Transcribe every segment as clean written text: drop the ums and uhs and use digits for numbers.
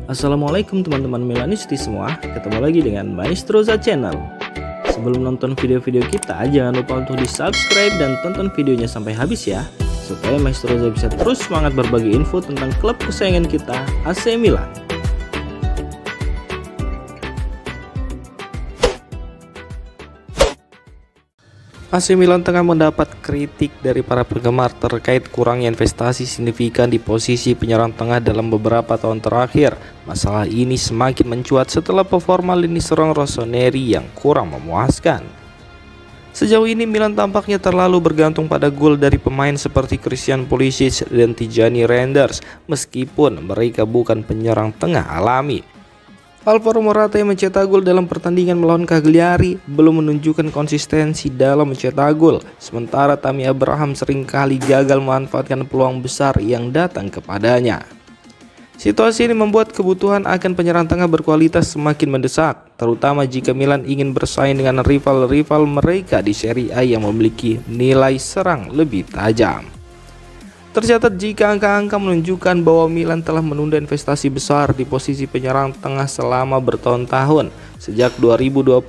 Assalamualaikum teman-teman Milanisti semua, ketemu lagi dengan Maestroza Channel. Sebelum nonton video-video kita, jangan lupa untuk di subscribe dan tonton videonya sampai habis ya, supaya Maestroza bisa terus semangat berbagi info tentang klub kesayangan kita, AC Milan. AC Milan tengah mendapat kritik dari para penggemar terkait kurangnya investasi signifikan di posisi penyerang tengah dalam beberapa tahun terakhir. Masalah ini semakin mencuat setelah performa lini serang Rossoneri yang kurang memuaskan. Sejauh ini Milan tampaknya terlalu bergantung pada gol dari pemain seperti Christian Pulisic dan Tijani Reinders, meskipun mereka bukan penyerang tengah alami. Alvaro Morata yang mencetak gol dalam pertandingan melawan Cagliari belum menunjukkan konsistensi dalam mencetak gol, sementara Tammy Abraham seringkali gagal memanfaatkan peluang besar yang datang kepadanya. Situasi ini membuat kebutuhan akan penyerang tengah berkualitas semakin mendesak, terutama jika Milan ingin bersaing dengan rival-rival mereka di Serie A yang memiliki nilai serang lebih tajam. Tercatat jika angka-angka menunjukkan bahwa Milan telah menunda investasi besar di posisi penyerang tengah selama bertahun-tahun. Sejak 2020,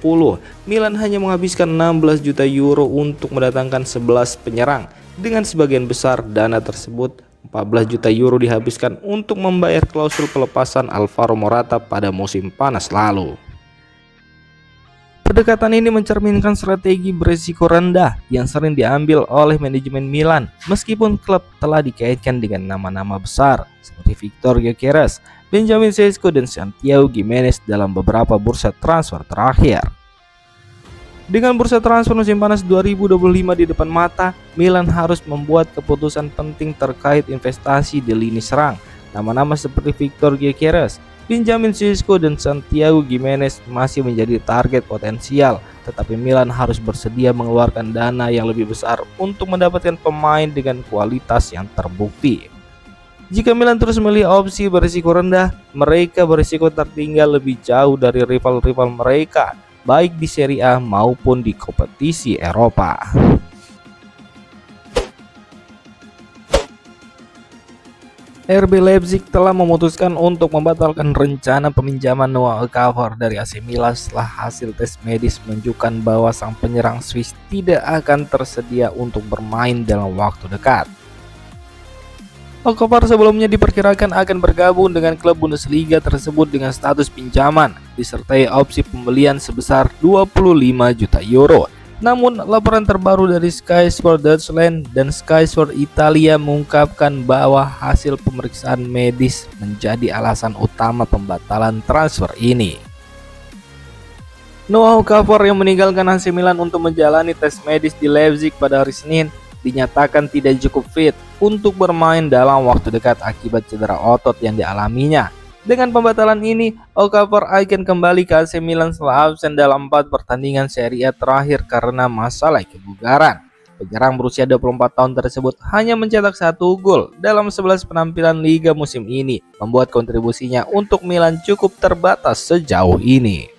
Milan hanya menghabiskan 16 juta euro untuk mendatangkan 11 penyerang. Dengan sebagian besar dana tersebut, 14 juta euro dihabiskan untuk membayar klausul pelepasan Alvaro Morata pada musim panas lalu. Pendekatan ini mencerminkan strategi berisiko rendah yang sering diambil oleh manajemen Milan, meskipun klub telah dikaitkan dengan nama-nama besar seperti Victor Gyökeres, Benjamin Sesko, dan Santiago Gimenez dalam beberapa bursa transfer terakhir. Dengan bursa transfer musim panas 2025 di depan mata, Milan harus membuat keputusan penting terkait investasi di lini serang. Nama-nama seperti Victor Gyökeres, Benjamin Sesko, dan Santiago Gimenez masih menjadi target potensial, tetapi Milan harus bersedia mengeluarkan dana yang lebih besar untuk mendapatkan pemain dengan kualitas yang terbukti. Jika Milan terus memilih opsi berisiko rendah, mereka berisiko tertinggal lebih jauh dari rival-rival mereka, baik di Serie A maupun di kompetisi Eropa. RB Leipzig telah memutuskan untuk membatalkan rencana peminjaman Noah Okafor dari AC Milan setelah hasil tes medis menunjukkan bahwa sang penyerang Swiss tidak akan tersedia untuk bermain dalam waktu dekat. Okafor sebelumnya diperkirakan akan bergabung dengan klub Bundesliga tersebut dengan status pinjaman, disertai opsi pembelian sebesar 25 juta euro. Namun, laporan terbaru dari Sky Sport Deutschland dan Sky Sport Italia mengungkapkan bahwa hasil pemeriksaan medis menjadi alasan utama pembatalan transfer ini. Noah Okafor yang meninggalkan AC Milan untuk menjalani tes medis di Leipzig pada hari Senin dinyatakan tidak cukup fit untuk bermain dalam waktu dekat akibat cedera otot yang dialaminya. Dengan pembatalan ini, Okafor akan kembali ke AC Milan setelah absen dalam 4 pertandingan Serie A terakhir karena masalah kebugaran. Penyerang berusia 24 tahun tersebut hanya mencetak 1 gol dalam 11 penampilan Liga musim ini, membuat kontribusinya untuk Milan cukup terbatas sejauh ini.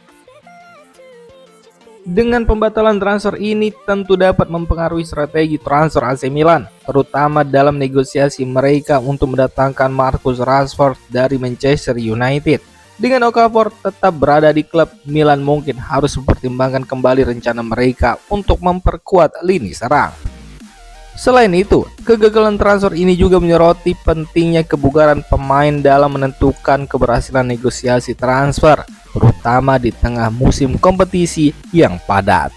Dengan pembatalan transfer ini tentu dapat mempengaruhi strategi transfer AC Milan, terutama dalam negosiasi mereka untuk mendatangkan Marcus Rashford dari Manchester United. Dengan Okafor tetap berada di klub, Milan mungkin harus mempertimbangkan kembali rencana mereka untuk memperkuat lini serang. Selain itu, kegagalan transfer ini juga menyoroti pentingnya kebugaran pemain dalam menentukan keberhasilan negosiasi transfer, terutama di tengah musim kompetisi yang padat.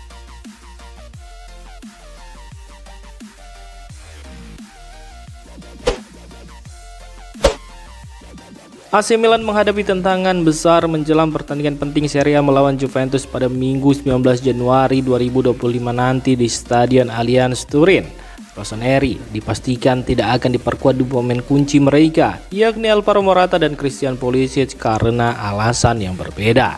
AC Milan menghadapi tantangan besar menjelang pertandingan penting Serie A melawan Juventus pada Minggu 19 Januari 2025 nanti di Stadion Allianz Turin. Rossoneri dipastikan tidak akan diperkuat di pemain kunci mereka, yakni Alvaro Morata dan Christian Pulisic karena alasan yang berbeda.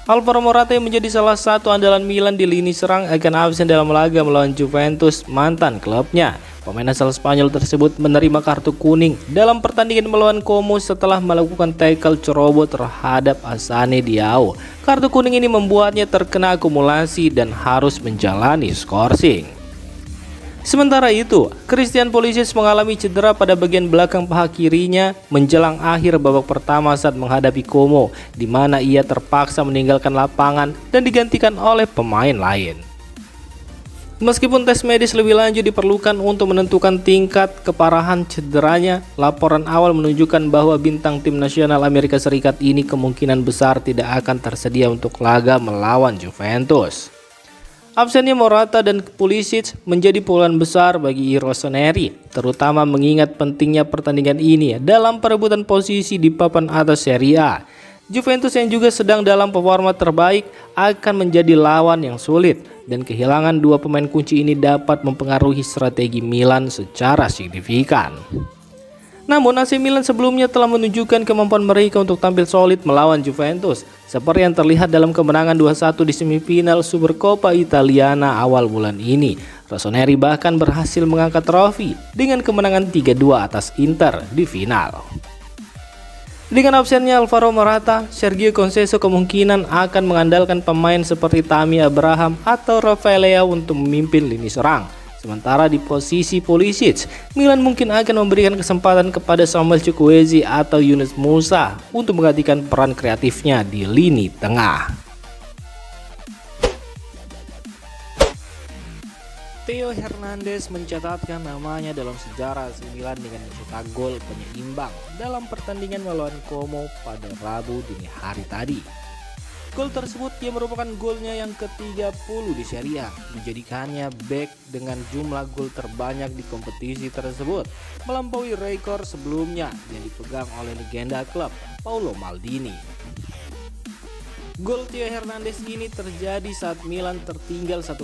Alvaro Morata yang menjadi salah satu andalan Milan di lini serang akan absen dalam laga melawan Juventus, mantan klubnya. Pemain asal Spanyol tersebut menerima kartu kuning dalam pertandingan melawan Como setelah melakukan tackle ceroboh terhadap Asane Diao. Kartu kuning ini membuatnya terkena akumulasi dan harus menjalani skorsing. Sementara itu, Christian Pulisic mengalami cedera pada bagian belakang paha kirinya menjelang akhir babak pertama saat menghadapi Como, di mana ia terpaksa meninggalkan lapangan dan digantikan oleh pemain lain. Meskipun tes medis lebih lanjut diperlukan untuk menentukan tingkat keparahan cederanya, laporan awal menunjukkan bahwa bintang tim nasional Amerika Serikat ini kemungkinan besar tidak akan tersedia untuk laga melawan Juventus. Absennya Morata dan Pulisic menjadi pukulan besar bagi Rossoneri, terutama mengingat pentingnya pertandingan ini dalam perebutan posisi di papan atas Serie A. Juventus yang juga sedang dalam performa terbaik akan menjadi lawan yang sulit, dan kehilangan dua pemain kunci ini dapat mempengaruhi strategi Milan secara signifikan. Namun AC Milan sebelumnya telah menunjukkan kemampuan mereka untuk tampil solid melawan Juventus, seperti yang terlihat dalam kemenangan 2-1 di semifinal Supercoppa Italiana awal bulan ini. Rossoneri bahkan berhasil mengangkat trofi dengan kemenangan 3-2 atas Inter di final. Dengan absennya Alvaro Morata, Sergio Conceição kemungkinan akan mengandalkan pemain seperti Tammy Abraham atau Rafael Leao untuk memimpin lini serang. Sementara di posisi Pulisic, Milan mungkin akan memberikan kesempatan kepada Samuel Chukwueze atau Yunus Musa untuk menggantikan peran kreatifnya di lini tengah. Theo Hernandez mencatatkan namanya dalam sejarah AC Milan dengan mencetak gol penyeimbang dalam pertandingan melawan Como pada Rabu dini hari tadi. Gol tersebut yang merupakan golnya yang ke-30 di Serie A, menjadikannya bek dengan jumlah gol terbanyak di kompetisi tersebut, melampaui rekor sebelumnya yang dipegang oleh legenda klub Paolo Maldini. Gol Theo Hernandez ini terjadi saat Milan tertinggal 1-0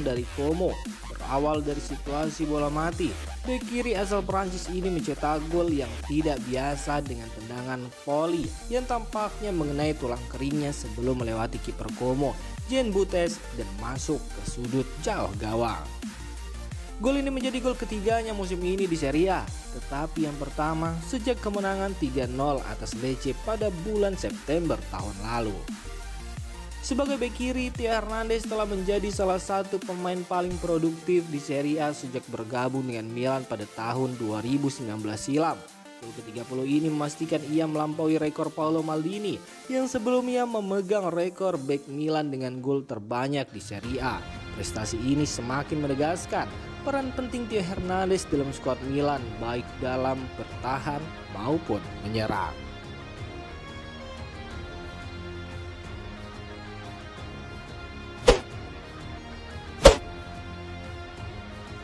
dari Como. Berawal dari situasi bola mati, bek kiri asal Prancis ini mencetak gol yang tidak biasa dengan tendangan voli yang tampaknya mengenai tulang keringnya sebelum melewati kiper Como, Jean Butes, dan masuk ke sudut jauh gawang. Gol ini menjadi gol ketiganya musim ini di Serie A, tetapi yang pertama sejak kemenangan 3-0 atas Lecce pada bulan September tahun lalu. Sebagai bek kiri, Theo Hernandez telah menjadi salah satu pemain paling produktif di Serie A sejak bergabung dengan Milan pada tahun 2019 silam. Gol ke-30 ini memastikan ia melampaui rekor Paolo Maldini yang sebelumnya memegang rekor bek Milan dengan gol terbanyak di Serie A. Prestasi ini semakin menegaskan peran penting Theo Hernandez dalam skuad Milan baik dalam bertahan maupun menyerang.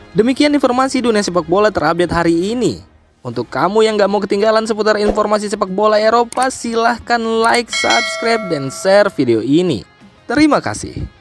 Demikian informasi dunia sepak bola terupdate hari ini. Untuk kamu yang gak mau ketinggalan seputar informasi sepak bola Eropa, silahkan like, subscribe, dan share video ini. Terima kasih.